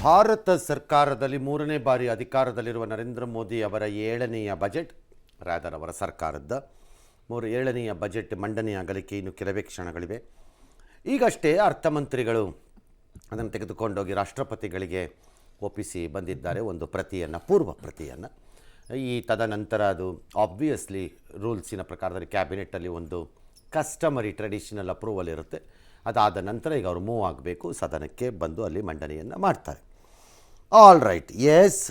ಭಾರತ ಸರ್ಕಾರದಲ್ಲಿ ಮೂರನೇ ಬಾರಿ ಅಧಿಕಾರದಲ್ಲಿರುವ ನರೇಂದ್ರ ಮೋದಿ ಅವರ 7ನೇಯ ಬಜೆಟ್ ರಾದರ್ ಅವರ ಸರ್ಕಾರದ ಏಳನೆಯ ಬಜೆಟ್ ಮಂಡನೆಯಾಗಲಿಕ್ಕೆ ಇನ್ನು ಕೆಲವೇ ಕ್ಷಣಗಳಿವೆ. ಈಗಷ್ಟೇ ಅರ್ಥಮಂತ್ರಿಗಳು ಅದನ್ನು ತೆಗೆದುಕೊಂಡೋಗಿ ರಾಷ್ಟ್ರಪತಿಗಳಿಗೆ ಒಪ್ಪಿಸಿ ಬಂದಿದ್ದಾರೆ, ಒಂದು ಪ್ರತಿಯನ್ನು, ಪೂರ್ವ ಪ್ರತಿಯನ್ನು. ಈ ತದನಂತರ ಅದು ಆಬ್ವಿಯಸ್ಲಿ ರೂಲ್ಸಿನ ಪ್ರಕಾರದಲ್ಲಿ ಕ್ಯಾಬಿನೆಟ್ಟಲ್ಲಿ ಒಂದು ಕಸ್ಟಮರಿ ಟ್ರೆಡಿಷನಲ್ ಅಪ್ರೂವಲ್ ಇರುತ್ತೆ. ಅದಾದ ನಂತರ ಈಗ ಅವರು ಮೂವ್ ಆಗಬೇಕು, ಸದನಕ್ಕೆ ಬಂದು ಅಲ್ಲಿ ಮಂಡನೆಯನ್ನು ಮಾಡ್ತಾರೆ. ಆಲ್ ರೈಟ್, ಎಸ್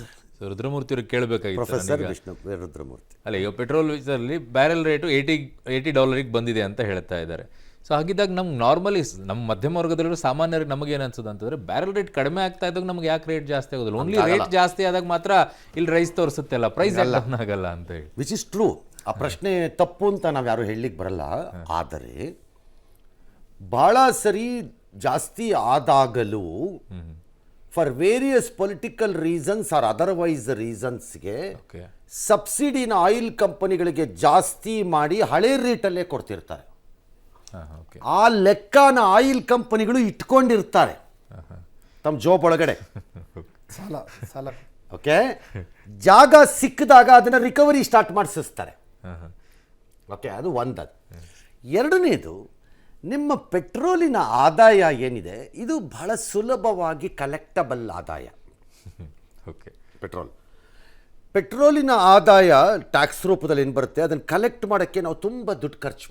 ರುದ್ರಮೂರ್ತಿ ಅವ್ರಿಗೆ ಕೇಳಬೇಕಾಗಿತ್ತು ಪ್ರೊಫೆಸರ್ ವಿಷ್ಣು ರುದ್ರಮೂರ್ತಿ. ಅಲ್ಲ, ಈಗ ಪೆಟ್ರೋಲ್ ವಿಚಾರದಲ್ಲಿ ಬ್ಯಾರೆಲ್ ರೇಟು $80 ಬಂದಿದೆ ಅಂತ ಹೇಳ್ತಾ ಇದ್ದಾರೆ. ಸೊ ಹಾಗಿದ್ದಾಗ ನಮ್ಗೆ ನಾರ್ಮಲಿ ನಮ್ಮ ಮಧ್ಯಮ ವರ್ಗದಲ್ಲೂ ಸಾಮಾನ್ಯರಿಗೆ ನಮಗೇನು ಅನ್ಸುತ್ತೆ ಅಂತಂದರೆ ಬ್ಯಾರೆಲ್ ರೇಟ್ ಕಡಿಮೆ ಆಗ್ತಾ ಇದ್ದಾಗ ನಮ್ಗೆ ಯಾಕೆ ರೇಟ್ ಜಾಸ್ತಿ ಆಗೋದಿಲ್ಲ? ಓನ್ಲಿ ರೇಟ್ ಜಾಸ್ತಿ ಆದಾಗ ಮಾತ್ರ ಇಲ್ಲಿ ರೈಸ್ ತೋರಿಸುತ್ತೆ ಅಲ್ಲ, ಪ್ರೈಸ್ ಆಗಲ್ಲ ಅಂತ ಹೇಳಿ. Which is true. ಆ ಪ್ರಶ್ನೆ ತಪ್ಪು ಅಂತ ನಾವು ಯಾರು ಹೇಳಲಿಕ್ಕೆ ಬರಲ್ಲ. ಆದರೆ ಭಾಳ ಸರಿ ಜಾಸ್ತಿ ಆದಾಗಲೂ for various political reasons or otherwise ರೀಸನ್ಸ್ಗೆ ಸಬ್ಸಿಡಿನ ಆಯಿಲ್ ಕಂಪನಿಗಳಿಗೆ ಜಾಸ್ತಿ ಮಾಡಿ ಹಳೆ ರೇಟಲ್ಲೇ ಕೊಡ್ತಿರ್ತಾರೆ. ಆ ಲೆಕ್ಕನ ಆಯಿಲ್ ಕಂಪನಿಗಳು ಇಟ್ಕೊಂಡಿರ್ತಾರೆ ತಮ್ಮ ಜೋಬ್ ಒಳಗಡೆ. ಓಕೆ, ಜಾಗ ಸಿಕ್ಕಿದಾಗ ಅದನ್ನು ರಿಕವರಿ ಸ್ಟಾರ್ಟ್ ಮಾಡಿಸ್ತಾರೆ. ಓಕೆ, ಅದು ಒಂದದು. ಎರಡನೇದು, ನಿಮ್ಮ ಪೆಟ್ರೋಲಿನ ಆದಾಯ ಏನಿದೆ ಇದು ಬಹಳ ಸುಲಭವಾಗಿ ಕಲೆಕ್ಟಬಲ್ ಆದಾಯ. ಓಕೆ, ಪೆಟ್ರೋಲಿನ ಆದಾಯ ಟ್ಯಾಕ್ಸ್ ರೂಪದಲ್ಲಿ ಏನು ಬರುತ್ತೆ ಅದನ್ನು ಕಲೆಕ್ಟ್ ಮಾಡೋಕ್ಕೆ ನಾವು ತುಂಬ ದುಡ್ಡು ಖರ್ಚು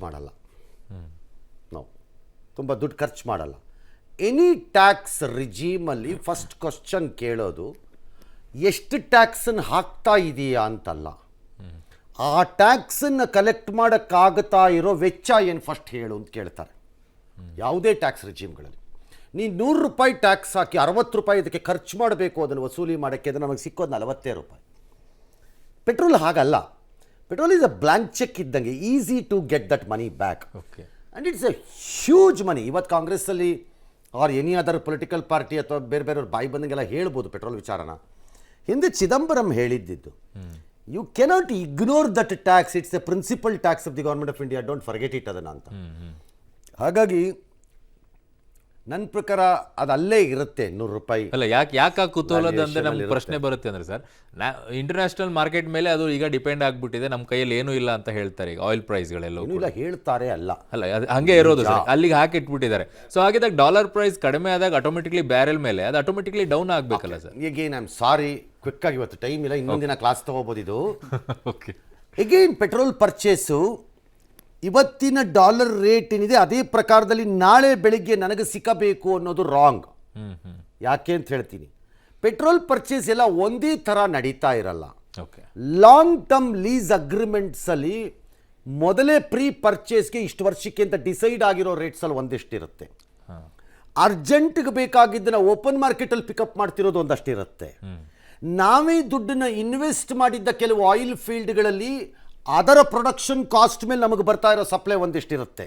ಮಾಡಲ್ಲ. ಎನಿ ಟ್ಯಾಕ್ಸ್ ರಿಜೀಮಲ್ಲಿ ಫಸ್ಟ್ ಕ್ವಶನ್ ಕೇಳೋದು ಎಷ್ಟು ಟ್ಯಾಕ್ಸನ್ನು ಹಾಕ್ತಾ ಇದೆಯಾ ಅಂತಲ್ಲ, ಆ ಟ್ಯಾಕ್ಸನ್ನು ಕಲೆಕ್ಟ್ ಮಾಡೋಕ್ಕಾಗುತ್ತಾ ಇರೋ ವೆಚ್ಚ ಏನು ಫಸ್ಟ್ ಹೇಳು ಅಂತ ಕೇಳ್ತಾರೆ. ಯಾವುದೇ ಟ್ಯಾಕ್ಸ್ ರಿಜೀಮ್ಗಳಲ್ಲಿ ನೀನು ₹100 ಟ್ಯಾಕ್ಸ್ ಹಾಕಿ ₹60 ಇದಕ್ಕೆ ಖರ್ಚು ಮಾಡಬೇಕು, ಅದನ್ನು ವಸೂಲಿ ಮಾಡೋಕ್ಕೆ, ಅದು ನಮಗೆ ಸಿಕ್ಕೋದು ₹40. ಪೆಟ್ರೋಲ್ ಹಾಗಲ್ಲ. Petrol is a blank check ಇದ್ದಂಗೆ, easy to get that money back. Okay, and it's a huge money. ಇವತ್ತು ಕಾಂಗ್ರೆಸ್ಸಲ್ಲಿ or any other political party ಅಥವಾ ಬೇರೆಯವ್ರ ಬಾಯಿ ಬಂದಂಗೆಲ್ಲ ಹೇಳ್ಬೋದು ಪೆಟ್ರೋಲ್ ವಿಚಾರನ. ಹಿಂದೆ ಚಿದಂಬರಂ ಹೇಳಿದ್ದಿದ್ದು, you cannot ignore that tax, it's a principal tax of the government of India, don't forget it ಅದನ್ನು ಅಂತ. ಹಾಗಾಗಿ ನನ್ನ ಪ್ರಕಾರ ಅದು ಅಲ್ಲೇ ಇರುತ್ತೆ ₹100. ಅಲ್ಲ, ಯಾಕೆ ಕುತೂಹಲದ ಅಂದ್ರೆ ನಮ್ಗೆ ಪ್ರಶ್ನೆ ಬರುತ್ತೆ ಅಂದ್ರೆ ಸರ್, ಇಂಟರ್ನ್ಯಾಷನಲ್ ಮಾರ್ಕೆಟ್ ಮೇಲೆ ಅದು ಈಗ ಡಿಪೆಂಡ್ ಆಗ್ಬಿಟ್ಟಿದೆ, ನಮ್ಮ ಕೈಯಲ್ಲಿ ಏನೂ ಇಲ್ಲ ಅಂತ ಹೇಳ್ತಾರೆ. ಈಗ ಆಯಿಲ್ ಪ್ರೈಸ್ಗಳೆಲ್ಲ ಇಲ್ಲ ಹೇಳ್ತಾರೆ ಅಲ್ಲ ಹಂಗೆ ಇರೋದು ಸರ್, ಅಲ್ಲಿಗೆ ಹಾಕಿಟ್ಬಿಟ್ಟಿದ್ದಾರೆ. ಸೊ ಹಾಗಿದ್ದಾಗ ಡಾಲರ್ ಪ್ರೈಸ್ ಕಡಿಮೆ ಆದಾಗ ಆಟೋಮೆಟಿಕ್ಲಿ ಬ್ಯಾರೆಲ್ ಮೇಲೆ ಅದು ಆಟೋಮೆಟಿಕ್ಲಿ ಡೌನ್ ಆಗಬೇಕಲ್ಲ sir? Again I am sorry, quick ಆಗಿ ಇವತ್ತು ಟೈಮ್ ಇಲ್ಲ, ಇನ್ನೊಂದಿನ ಕ್ಲಾಸ್ ತಗೋಬೋದು ಇದು. ಓಕೆ, ಎಗೇನ್ ಪೆಟ್ರೋಲ್ ಪರ್ಚೇಸು ಇವತ್ತಿನ ಡಾಲರ್ ರೇಟ್ ಏನಿದೆ ಅದೇ ಪ್ರಕಾರದಲ್ಲಿ ನಾಳೆ ಬೆಳಿಗ್ಗೆ ನನಗೆ ಸಿಕ್ಕಬೇಕು ಅನ್ನೋದು ರಾಂಗ್. ಯಾಕೆ ಅಂತ ಹೇಳ್ತೀನಿ. ಪೆಟ್ರೋಲ್ ಪರ್ಚೇಸ್ ಎಲ್ಲ ಒಂದೇ ಥರ ನಡೀತಾ ಇರಲ್ಲ. ಲಾಂಗ್ ಟರ್ಮ್ ಲೀಸ್ ಅಗ್ರಿಮೆಂಟ್ಸಲ್ಲಿ ಮೊದಲೇ ಪ್ರೀ ಪರ್ಚೇಸ್ಗೆ ಇಷ್ಟು ವರ್ಷಕ್ಕೆ ಅಂತ ಡಿಸೈಡ್ ಆಗಿರೋ ರೇಟ್ಸಲ್ಲಿ ಒಂದಿಷ್ಟಿರುತ್ತೆ. ಅರ್ಜೆಂಟ್ಗೆ ಬೇಕಾಗಿದ್ದನ್ನು ಓಪನ್ ಮಾರ್ಕೆಟಲ್ಲಿ ಪಿಕಪ್ ಮಾಡ್ತಿರೋದು ಒಂದಷ್ಟಿರುತ್ತೆ. ನಾವೇ ದುಡ್ಡನ್ನು ಇನ್ವೆಸ್ಟ್ ಮಾಡಿದ್ದ ಕೆಲವು ಆಯಿಲ್ ಫೀಲ್ಡ್ಗಳಲ್ಲಿ ಅದರ ಪ್ರೊಡಕ್ಷನ್ ಕಾಸ್ಟ್ ಮೇಲೆ ನಮಗೆ ಬರ್ತಾ ಇರೋ ಸಪ್ಲೈ ಒಂದಿಷ್ಟಿರುತ್ತೆ.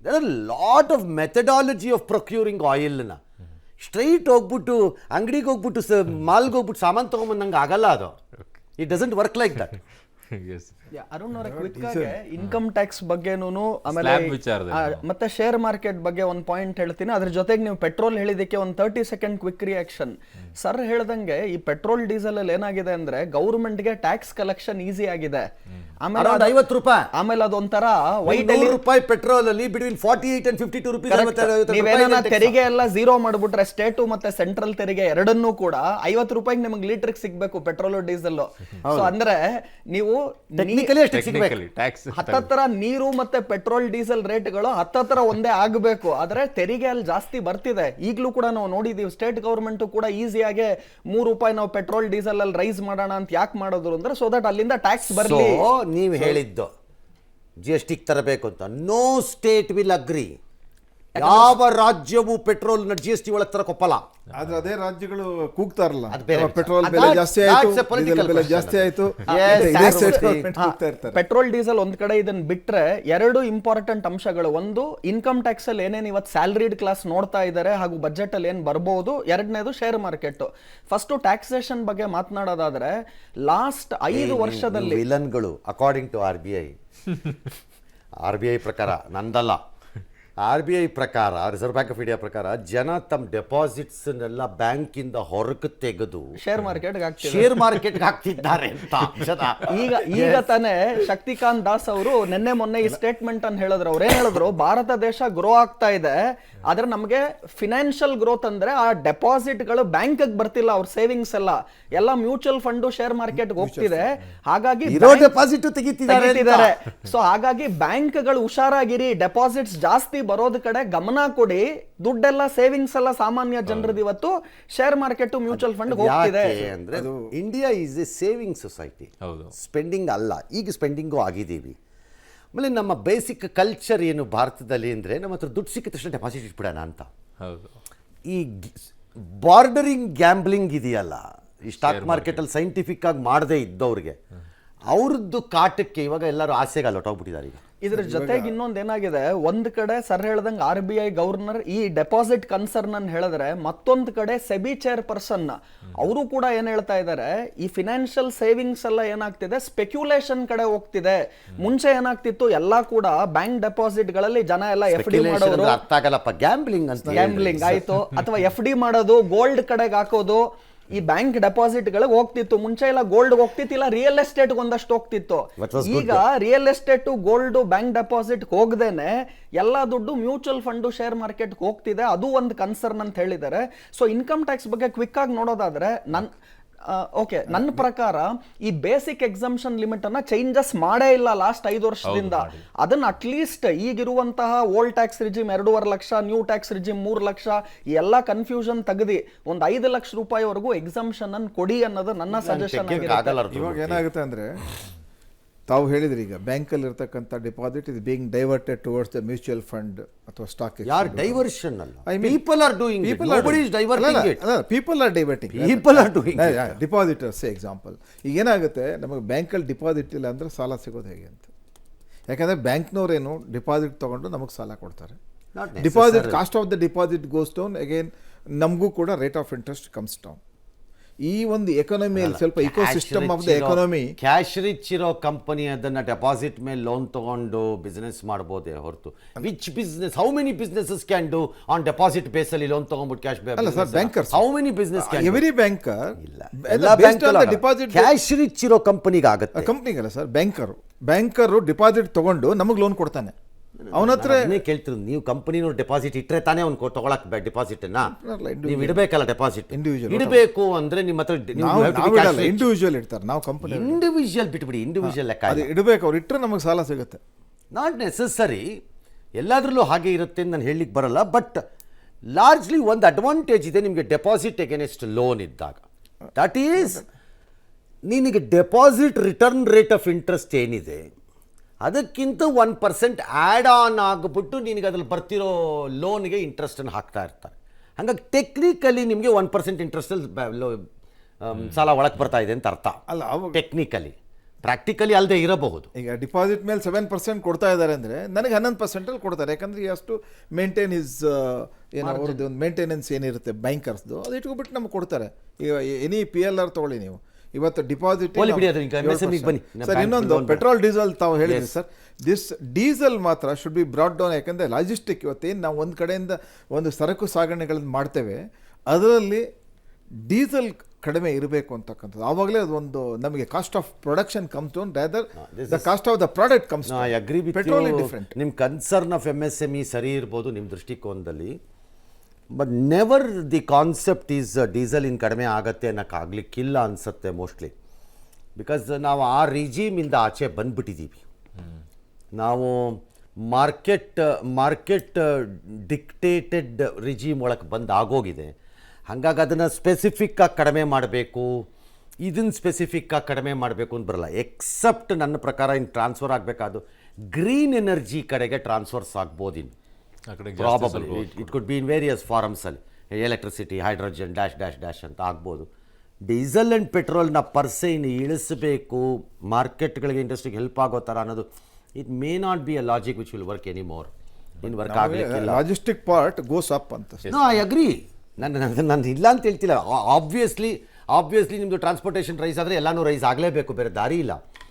There are lot of methodology of procuring ಆಯಿಲ್ನ. ಸ್ಟ್ರೈಟ್ ಹೋಗ್ಬಿಟ್ಟು ಅಂಗಡಿಗೆ ಹೋಗ್ಬಿಟ್ಟು ಮಾಲ್ಗೆ ಹೋಗ್ಬಿಟ್ಟು ಸಾಮಾನು ತೊಗೊಂಬಂದಂಗೆ ಆಗಲ್ಲ ಅದು. It doesn't work like that. Arun ಅವರ ಕ್ವಿಕ್ ಆಗಿ ಇನ್ಕಮ್ ಟ್ಯಾಕ್ಸ್ ಬಗ್ಗೆನೂ, ಆಮೇಲೆ ಮತ್ತೆ ಶೇರ್ ಮಾರ್ಕೆಟ್ ಬಗ್ಗೆ ಒಂದು ಪಾಯಿಂಟ್ ಹೇಳ್ತೀನಿ. ಅದ್ರ ಜೊತೆಗೆ ನೀವು ಪೆಟ್ರೋಲ್ ಹೇಳಿದಕ್ಕೆ ಒಂದು 30 ಸೆಕೆಂಡ್ ಕ್ವಿಕ್ ರಿಯಾಕ್ಷನ್. ಸರ್ ಹೇಳ್ದಂಗೆ ಈ ಪೆಟ್ರೋಲ್ ಡೀಸೆಲ್ ಅಲ್ಲಿ ಏನಾಗಿದೆ ಅಂದ್ರೆ ಗೌರ್ಮೆಂಟ್ಗೆ ಟ್ಯಾಕ್ಸ್ ಕಲೆಕ್ಷನ್ ಈಸಿ ಆಗಿದೆ. ಆಮೇಲೆ ₹50, ಆಮೇಲೆ ಅದೊಂಥರ ₹100 ಪೆಟ್ರೋಲ್ ಅಲ್ಲಿ ಬಿಟ್ವೀನ್ 48 and 52 ರೂಪೀಸ್. ನೀವೇನ ತೆರಿಗೆ ಎಲ್ಲ ಝೀರೋ ಮಾಡ್ಬಿಟ್ರೆ ಸ್ಟೇಟು ಮತ್ತೆ ಸೆಂಟ್ರಲ್ ತೆರಿಗೆ ಎರಡನ್ನೂ ಕೂಡ ₹50 ನಿಮಗೆ ಲೀಟರ್ ಸಿಗ್ಬೇಕು ಪೆಟ್ರೋಲ್ ಡೀಸೆಲ್. ಸೊ ಅಂದ್ರೆ ನೀವು ಹತ್ತತ್ರ ನೀರು ಮತ್ತೆ ಪೆಟ್ರೋಲ್ ಡೀಸೆಲ್ ರೇಟ್ಗಳು ಹತ್ತತ್ರ ಒಂದೇ ಆಗಬೇಕು. ಆದ್ರೆ ತೆರಿಗೆ ಅಲ್ಲಿ ಜಾಸ್ತಿ ಬರ್ತಿದೆ. ಈಗಲೂ ಕೂಡ ನಾವು ನೋಡಿದೀವಿ, ಸ್ಟೇಟ್ ಗವರ್ಮೆಂಟ್ ಕೂಡ ಈಸಿಯಾಗಿ ₹3 ನಾವು ಪೆಟ್ರೋಲ್ ಡೀಸೆಲ್ ಅಲ್ಲಿ ರೈಸ್ ಮಾಡೋಣ ಅಂತ ಯಾಕೆ ಮಾಡಿದ್ರು ಅಂದ್ರೆ ಸೊ ದಟ್ ಅಲ್ಲಿಂದ ಟ್ಯಾಕ್ಸ್ ಬರಲಿ. ನೀವು ಹೇಳಿದ್ದು GST ತರಬೇಕು ಅಂತ. No state will agree. ಯಾವ ರಾಜ್ಯವು ಪೆಟ್ರೋಲ್ GST ಒಳಗೆ ತರಕೊಪ್ಪಲ್ಲ. ಆದ್ರೆ ಅದೇ ರಾಜ್ಯಗಳು ಕೂಗ್ತಾರಲ್ಲ, ಪೆಟ್ರೋಲ್ ಬೆಲೆ ಜಾಸ್ತಿ ಆಯ್ತು. ಪೆಟ್ರೋಲ್ ಡೀಸೆಲ್ ಒಂದ್ ಕಡೆ ಇದನ್ನ ಬಿಟ್ರೆ ಎರಡು ಇಂಪಾರ್ಟೆಂಟ್ ಅಂಶಗಳು. ಒಂದು, ಇನ್ಕಮ್ ಟ್ಯಾಕ್ಸ್ ಅಲ್ಲಿ ಏನೇನು ಇವತ್ತು ಸ್ಯಾಲರಿಡ್ ಕ್ಲಾಸ್ ನೋಡ್ತಾ ಇದ್ದಾರೆ ಹಾಗೂ ಬಜೆಟ್ ಅಲ್ಲಿ ಏನ್ ಬರ್ಬಹುದು. ಎರಡನೇದು ಶೇರ್ ಮಾರ್ಕೆಟ್. ಫಸ್ಟ್ ಟ್ಯಾಕ್ಸೇಷನ್ ಬಗ್ಗೆ ಮಾತನಾಡೋದಾದ್ರೆ ಲಾಸ್ಟ್ 5 ವರ್ಷದಲ್ಲಿ ವಿಲನ್ಗಳು ಅಕಾರ್ಡಿಂಗ್ ಟು RBI ಪ್ರಕಾರ ನಂದಲ್ಲ, RBI ಪ್ರಕಾರ, ರಿಸರ್ವ್ ಬ್ಯಾಂಕ್ ಆಫ್ ಇಂಡಿಯಾ ಪ್ರಕಾರ, ಜನ ತಮ್ಮ ಡೆಪಾಸಿಟ್ಸ್ನೆಲ್ಲ ಬ್ಯಾಂಕಿಂದ ಹೊರಗೆ ತೆಗೆದು ಶೇರ್ ಮಾರ್ಕೆಟ್ಗೆ ಆಗ್ತಿದೆ. ಶೇರ್ ಮಾರ್ಕೆಟ್ಗೆ ಹಾಕ್ತಿದ್ದಾರೆ ಅಂತ ಜನ. ಈಗ ತಾನೇ ಶಕ್ತಿಕಾಂತ್ ದಾಸ್ ಅವರು ಮೊನ್ನೆ ಈ ಸ್ಟೇಟ್ಮೆಂಟ್ ಅನ್ನು ಹೇಳಿದ್ರು. ಅವ್ರು ಏನ್ ಹೇಳಿದ್ರು, ಭಾರತ ದೇಶ ಗ್ರೋ ಆಗ್ತಾ ಇದೆ, ಆದ್ರೆ ನಮಗೆ ಫಿನಾನ್ಷಿಯಲ್ ಗ್ರೋತ್ ಅಂದ್ರೆ ಆ ಡೆಪಾಸಿಟ್ ಗಳು ಬ್ಯಾಂಕ್ ಬರ್ತಿಲ್ಲ, ಅವ್ರ ಸೇವಿಂಗ್ಸ್ ಎಲ್ಲ ಮ್ಯೂಚುವಲ್ ಫಂಡ್ ಶೇರ್ ಮಾರ್ಕೆಟ್ ಹೋಗ್ತಿದೆ. ಹಾಗಾಗಿ ಡೆಪಾಸಿಟ್ ತೆಗಿತಿದ್ದಾರೆ. ಸೊ ಹಾಗಾಗಿ ಬ್ಯಾಂಕ್ಗಳು ಹುಷಾರಾಗಿರಿ, ಡೆಪಾಸಿಟ್ಸ್ ಜಾಸ್ತಿ ಬರೋದ್ ಕಡೆ ಗಮನ ಕೊಡಿ, ದುಡ್ಡೆಲ್ಲ ಸೇವಿಂಗ್ಸ್ ಎಲ್ಲ ಸಾಮಾನ್ಯ ಜನರದ್ದು ಇವತ್ತು ಶೇರ್ ಮಾರ್ಕೆಟ್ ಮ್ಯೂಚುವಲ್ ಫಂಡ್ ಹೋಗ್ತಿದೆ. ಅಂದ್ರೆ India is A saving society, spending ಅಲ್ಲ. ಈಗ ಸ್ಪೆಂಡಿಂಗು ಆಗಿದ್ದೀವಿ. ಆಮೇಲೆ ನಮ್ಮ ಬೇಸಿಕ್ ಕಲ್ಚರ್ ಏನು ಭಾರತದಲ್ಲಿ ಅಂದರೆ, ನಮ್ಮ ಹತ್ರ ದುಡ್ಡು ಸಿಕ್ಕಿದ ತಕ್ಷಣ ಡೆಪಾಸಿಟ್ ಇಟ್ಬಿಡೋಣ ಅಂತ. ಈ ಬಾರ್ಡರಿಂಗ್ ಗ್ಯಾಂಬ್ಲಿಂಗ್ ಇದೆಯಲ್ಲ, ಈ ಸ್ಟಾಕ್ ಮಾರ್ಕೆಟಲ್ಲಿ ಸೈಂಟಿಫಿಕ್ ಆಗಿ ಮಾಡದೇ ಇದ್ದವ್ರಿಗೆ, ಅವ್ರದ್ದು ಕಾಟಕ್ಕೆ ಇವಾಗ ಎಲ್ಲರೂ ಆಸೆಗೆ ಹೊಟ್ಟೋಗ್ಬಿಟ್ಟಿದ್ದಾರೆ. ಈಗ ಇದ್ರ ಜೊತೆಗೆ ಇನ್ನೊಂದು ಏನಾಗಿದೆ, ಒಂದ್ ಕಡೆ ಸರ್ ಹೇಳ್ದಂಗೆ RBI ಗವರ್ನರ್ ಈ ಡೆಪಾಸಿಟ್ ಕನ್ಸರ್ನ್ ಅನ್ನು ಹೇಳಿದ್ರೆ, ಮತ್ತೊಂದು ಕಡೆ ಸೆಬಿ ಚೇರ್ಪರ್ಸನ್ ಅವರು ಕೂಡ ಏನ್ ಹೇಳ್ತಾ ಇದ್ದಾರೆ, ಈ ಫಿನಾನ್ಷಿಯಲ್ ಸೇವಿಂಗ್ಸ್ ಎಲ್ಲ ಏನಾಗ್ತಿದೆ, ಸ್ಪೆಕ್ಯುಲೇಷನ್ ಕಡೆ ಹೋಗ್ತಿದೆ. ಮುಂಚೆ ಏನಾಗ್ತಿತ್ತು, ಎಲ್ಲಾ ಕೂಡ ಬ್ಯಾಂಕ್ ಡೆಪಾಸಿಟ್ ಗಳಲ್ಲಿ ಜನ ಎಲ್ಲ FD ಮಾಡೋರು, ಅರ್ಥ ಆಗಲ್ಲಪ್ಪ, ಗ್ಯಾಂಬ್ಲಿಂಗ್ ಆಯ್ತು, ಅಥವಾ FD ಮಾಡೋದು, ಗೋಲ್ಡ್ ಕಡೆಗೆ ಹಾಕೋದು, ಈ ಬ್ಯಾಂಕ್ ಡೆಪಾಸಿಟ್ ಗಳಿಗೆ ಹೋಗ್ತಿತ್ತು. ಮುಂಚೆ ಎಲ್ಲ ಗೋಲ್ಡ್ ಹೋಗ್ತಿತ್ತು, ಇಲ್ಲ ರಿಯಲ್ ಎಸ್ಟೇಟ್ ಒಂದಷ್ಟು ಹೋಗ್ತಿತ್ತು. ಈಗ real estate, gold, bank deposit ಹೋಗದೇನೆ ಎಲ್ಲಾ ದುಡ್ಡು ಮ್ಯೂಚುವಲ್ ಫಂಡ್ ಶೇರ್ ಮಾರ್ಕೆಟ್ ಹೋಗ್ತಿದೆ. ಅದು ಒಂದು ಕನ್ಸರ್ನ್ ಅಂತ ಹೇಳಿದ್ದಾರೆ. ಸೊ ಇನ್ಕಮ್ ಟ್ಯಾಕ್ಸ್ ಬಗ್ಗೆ ಕ್ವಿಕ್ ಆಗಿ ನೋಡೋದಾದ್ರೆ, ನನ್ನ ಪ್ರಕಾರ ಈ ಬೇಸಿಕ್ ಎಕ್ಸಂಪ್ಷನ್ ಲಿಮಿಟ್ ಅನ್ನ ಚೇಂಜಸ್ ಮಾಡೇ ಇಲ್ಲ ಲಾಸ್ಟ್ 5 ವರ್ಷದಿಂದ. ಅದನ್ನ ಅಟ್ಲೀಸ್ಟ್ ಈಗಿರುವಂತಹ old tax regime 2.5 lakh, new tax regime 3 lakh, ಈ ಎಲ್ಲ ಕನ್ಫ್ಯೂಷನ್ ತೆಗೆದಿ ಒಂದು 5 ಲಕ್ಷ ರೂಪಾಯಿವರೆಗೂ ಎಕ್ಸಂಪ್ಷನ್ ಅನ್ನು ಕೊಡಿ ಅನ್ನೋದು ನನ್ನ ಸಜೆಷನ್. ಇವಾಗ ಏನಾಗುತ್ತೆ ಅಂದ್ರೆ, ತಾವು ಹೇಳಿದ್ರಿ ಈಗ ಬ್ಯಾಂಕಲ್ಲಿ ಇರ್ತಕ್ಕಂಥ deposit is being diverted towards the mutual fund ಅಥವಾ ಸ್ಟಾಕ್. ಯಾರ್ ಡೈವರ್ಷನ್ ಅಲ್ಲ, people are doing it. Nobody is diverting it. People are diverting. People are doing. Depositors example. ಈಗ ಏನಾಗುತ್ತೆ, ನಮಗೆ ಬ್ಯಾಂಕಲ್ಲಿ ಡಿಪಾಸಿಟ್ ಇಲ್ಲ ಅಂದ್ರೆ ಸಾಲ ಸಿಗೋದು ಹೇಗೆ ಅಂತ. ಯಾಕಂದ್ರೆ ಬ್ಯಾಂಕ್ನವ್ರೇನು ಡಿಪಾಸಿಟ್ ತಗೊಂಡು ನಮಗೆ ಸಾಲ ಕೊಡ್ತಾರೆ. Deposit, cost of the deposit goes down, again ನಮಗೂ ಕೂಡ rate of interest comes down. ಈ ಒಂದು ಎಕಾನಮಿಯಲ್ಲಿ ಸ್ವಲ್ಪ ecosystem of the economy, cash rich ಇರೋ ಕಂಪನಿ ಅದನ್ನ ಡೆಪಾಸಿಟ್ ಮೇಲೆ ಲೋನ್ ತಗೊಂಡು ಬಿಸ್ನೆಸ್ ಮಾಡಬಹುದೇ ಹೊರತು, which business, how many businesses can do on deposit base ಅಲ್ಲಿ ಲೋನ್ ತಗೊಂಡ್ಬಿಟ್ಟು ಕ್ಯಾಶ್ ಬ್ಯಾಕ್? ಅಲ್ಲ sir, bankers, how many business can? Every banker ಇಲ್ಲ, ಎಲ್ಲ ಬ್ಯಾಂಕ್ ಡಿಪಾಸಿಟ್ ಕ್ಯಾಶ್ ರಿಚ್ ಇರೋ ಕಂಪನಿಗೆ ಆಗುತ್ತೆ. ಕಂಪನಿಗಲ್ಲ ಸರ್, ಬ್ಯಾಂಕರು ಡಿಪಾಸಿಟ್ ತಗೊಂಡು ನಮಗೆ ಲೋನ್ ಕೊಡ್ತಾನೆ. ಅವನ ಹತ್ರ ಕೇಳ್ತಿರು, ನೀವು ಕಂಪನಿನವ್ರು ಡೆಪಾಸಿಟ್ ಇಟ್ಟರೆ ತಾನೇ ಅವ್ನು ತಗೊಳಕ್ ಡೆಪಾಸಿಟ್ ಅನ್ನ ನೀವು ಇಡಬೇಕಲ್ಲ. ಡೆಪಾಸಿಟ್ ಇಡಬೇಕು ಅಂದ್ರೆ ನಿಮ್ಮ ಹತ್ರ ಇಂಡಿವಿಜುವಲ್ ಇಡ್ತಾರೆ, ನಾವು ಕಂಪನಿ ಇಂಡಿವಿಜುವಲ್ ಬಿಟ್ಬಿಡಿ, ಇಂಡಿವಿಜುವಲ್ ಲೆಕ್ಕ ಇಡಬೇಕು. ಅವ್ರು ಇಟ್ಟರೆ ನಮಗೆ ಸಾಲ ಸಿಗುತ್ತೆ. ನಾಟ್ ನೆಸೆಸರಿ ಎಲ್ಲಾದ್ರಲ್ಲೂ ಹಾಗೆ ಇರುತ್ತೆ ಅಂತ ನಾನು ಹೇಳಲಿಕ್ಕೆ ಬರಲ್ಲ. ಬಟ್ ಲಾರ್ಜ್ಲಿ ಒಂದು ಅಡ್ವಾಂಟೇಜ್ ಇದೆ ನಿಮಗೆ ಡೆಪಾಸಿಟ್ ಎಗೇನೆಸ್ಟ್ ಲೋನ್ ಇದ್ದಾಗ. ದಟ್ ಈಸ್, ನಿನಗೆ deposit return rate of interest ಏನಿದೆ ಅದಕ್ಕಿಂತ 1% ಆ್ಯಡ್ ಆನ್ ಆಗಿಬಿಟ್ಟು ನಿನಗೆ ಅದ್ರಲ್ಲಿ ಬರ್ತಿರೋ ಲೋನ್ಗೆ ಇಂಟ್ರೆಸ್ಟನ್ನು ಹಾಕ್ತಾ ಇರ್ತಾರೆ. ಹಾಗಾಗಿ ಟೆಕ್ನಿಕಲಿ ನಿಮಗೆ 1% ಇಂಟ್ರೆಸ್ಟಲ್ಲಿ ಸಾಲ ಒಳಗೆ ಬರ್ತಾ ಇದೆ ಅಂತ ಅರ್ಥ ಅಲ್ಲ. ಟೆಕ್ನಿಕಲಿ, ಪ್ರಾಕ್ಟಿಕಲಿ ಅಲ್ಲದೆ ಇರಬಹುದು. ಈಗ ಡಿಪಾಸಿಟ್ ಮೇಲೆ 7% ಕೊಡ್ತಾ ಇದ್ದಾರೆ ಅಂದರೆ ನನಗೆ 11% ಕೊಡ್ತಾರೆ. ಯಾಕಂದರೆ ಅಷ್ಟು ಮೇಂಟೈನ್ ಇಸ್ ಏನೋ ಅವ್ರದ್ದು ಒಂದು ಮೇಂಟೆನೆನ್ಸ್ ಏನಿರುತ್ತೆ ಬ್ಯಾಂಕರ್ಸ್ದು, ಅದು ಇಟ್ಕೊಬಿಟ್ಟು ನಮ್ಗೆ ಕೊಡ್ತಾರೆ. ಈಗ ಎನಿ PLR ತೊಗೊಳ್ಳಿ ನೀವು, ಇವತ್ತು ಡಿಪಾಸಿಟ್ ಸರ್. ಇನ್ನೊಂದು ಪೆಟ್ರೋಲ್ ಡೀಸೆಲ್ ತಾವು ಹೇಳಿದ್ರಿ ಸರ್, ದಿಸ್ ಡೀಸೆಲ್ ಮಾತ್ರ ಶುಡ್ ಬಿ ಬ್ರಾಟ್ ಡೌನ್. ಯಾಕಂದರೆ ಲಾಜಿಸ್ಟಿಕ್ ಇವತ್ತೇನು ನಾವು ಒಂದು ಕಡೆಯಿಂದ ಒಂದು ಸರಕು ಸಾಗಣೆಗಳನ್ನು ಮಾಡ್ತೇವೆ, ಅದರಲ್ಲಿ ಡೀಸೆಲ್ ಕಡಿಮೆ ಇರಬೇಕು ಅಂತಕ್ಕಂಥದ್ದು. ಆವಾಗಲೇ ಅದೊಂದು ನಮಗೆ cost of production comes down, rather the cost of the product comes down. I agree with you. ನಿಮ್ಮ ಕನ್ಸರ್ನ್ ಆಫ್ MSME ಸರಿ ಇರ್ಬೋದು ನಿಮ್ಮ ದೃಷ್ಟಿಕೋನದಲ್ಲಿ, but never the concept is diesel ಇನ್ನು ಕಡಿಮೆ ಆಗತ್ತೆ ಅನ್ನೋಕ್ಕಾಗಲಿಕ್ಕಿಲ್ಲ ಅನಿಸುತ್ತೆ ಮೋಸ್ಟ್ಲಿ. ಬಿಕಾಸ್ ನಾವು ಆ ರಿಜೀಮಿಂದ ಆಚೆ ಬಂದ್ಬಿಟ್ಟಿದ್ದೀವಿ. ನಾವು ಮಾರ್ಕೆಟ್ ಡಿಕ್ಟೇಟೆಡ್ ರಿಜೀಮ್ ಒಳಗೆ ಬಂದು ಆಗೋಗಿದೆ. ಹಾಗಾಗಿ ಅದನ್ನು ಸ್ಪೆಸಿಫಿಕ್ಕಾಗಿ ಕಡಿಮೆ ಮಾಡಬೇಕು, ಇದನ್ನು ಸ್ಪೆಸಿಫಿಕ್ಕಾಗಿ ಕಡಿಮೆ ಮಾಡಬೇಕು ಅಂತ ಬರಲ್ಲ. ಎಕ್ಸೆಪ್ಟ್ ನನ್ನ ಪ್ರಕಾರ ಇನ್ನು ಟ್ರಾನ್ಸ್ಫರ್ ಆಗಬೇಕಾದ್ರು ಗ್ರೀನ್ ಎನರ್ಜಿ ಕಡೆಗೆ ಟ್ರಾನ್ಸ್ಫರ್ಸ್ ಆಗ್ಬೋದು. ಇನ್ನು probably it could be in various ಫಾರಮ್ಸಲ್ಲಿ, ಎಲೆಕ್ಟ್ರಿಸಿಟಿ, ಹೈಡ್ರೋಜನ್ ಡ್ಯಾಶ್ ಅಂತ ಆಗ್ಬೋದು. ಡೀಸೆಲ್ ಆ್ಯಂಡ್ ಪೆಟ್ರೋಲ್ನ ಪರ್ಸೆ ಇನ್ನು ಇಳಿಸಬೇಕು, ಮಾರ್ಕೆಟ್ಗಳಿಗೆ ಇಂಡಸ್ಟ್ರಿಗೆ ಹೆಲ್ಪ್ ಆಗೋ ಥರ ಅನ್ನೋದು, it may not be a logic which will work any more. ಇನ್ನು ವರ್ಕ್ ಆಗಲಿಕ್ಕಿಲ್ಲ. ಲಾಜಿಸ್ಟಿಕ್ ಪಾರ್ಟ್ ಗೋಸ್ ಅಪ್ ಅಂತ. No, I agree. ನಾನು ಇಲ್ಲ ಅಂತ ಹೇಳ್ತಿಲ್ಲ. ಆಬ್ವಿಯಸ್ಲಿ ನಿಮ್ಮದು ಟ್ರಾನ್ಸ್ಪೋರ್ಟೇಷನ್ ರೈಸ್ ಆದರೆ ಎಲ್ಲನೂ ರೈಸ್ ಆಗಲೇಬೇಕು, ಬೇರೆ ದಾರಿ ಇಲ್ಲ.